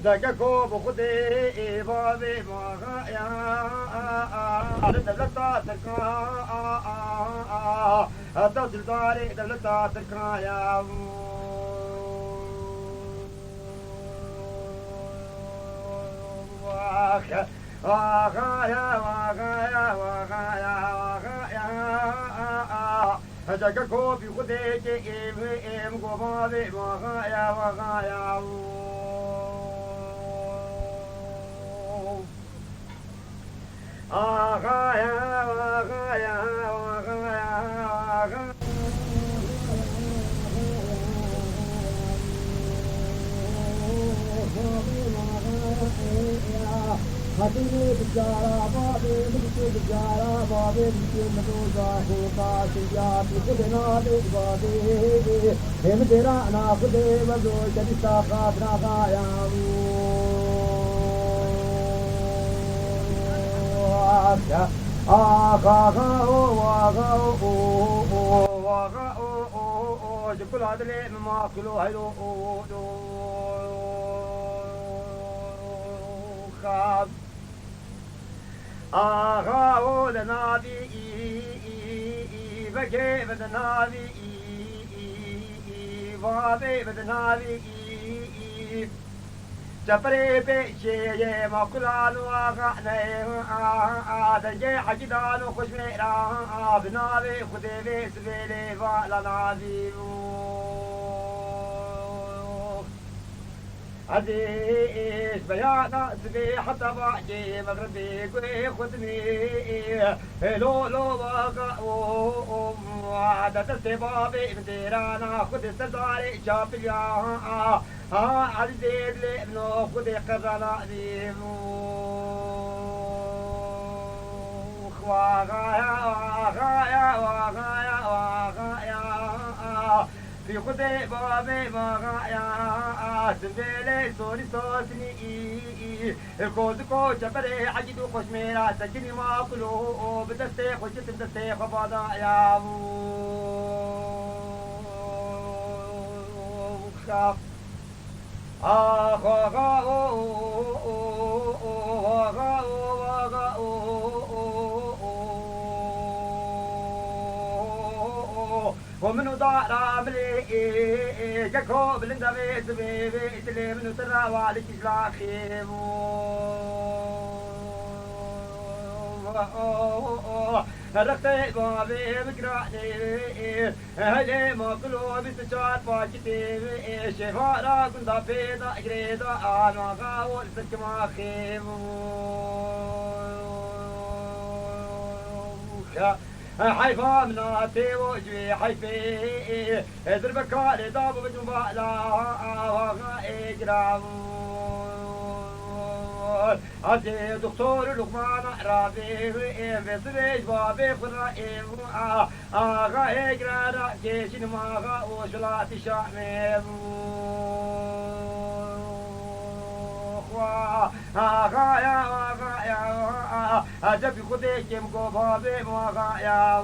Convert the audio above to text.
دققوا بخدي بابي ما يا دلتا تركا دل داري دلتا تركا يا واخ واخ يا واخ يا واخ يا واخ يا دققوا بخدي ام بابي ما يا واخ يا Hati bicara babe, bicara bicara babe, bicara dosa hota siya, bicara de babe, hem tera na kude bazo jadi sakat na kaya. Aga aga o jukul adle ma kulo hayo o khab aga o the nabi vake the nabi vabe the nabi Japare pe ye makulanu aga ne a da ye hajidanu khushme ra abnave khudeve svele va la nazi aziz bayana sve hataba ye maghribi kwe khudni lo lo waga o adat se babe terana khud sadare chapya عزيز لابنه خذ قرنا ذيمو خواغايا واغايا واغايا واغايا في خذ بابي واغايا سنبيلي سوري سوسني الكوزكو جبري حجدو خشميرا سجني ما كلو بدستي خشت بدستي خبادا يا خاف ومن ضاع راملي جاكو بلندبي زبيبي تلي من ترى والك جلاخي رختي بابي بقراني هلي ما كلو بتشار باكتي شفارا كندا بيدا جريدا انا غاول سكما خيم حيفا مناتي وجوي حيفي دربك على داب بجنبالا وغا اجرام عزيز دكتور لقمان رابي في سبيج بابي خرائم آغا اجرارا جيشن ماغا وشلات شامي آغا يا آغا يا جب خدي كم کو بابي ماغا يا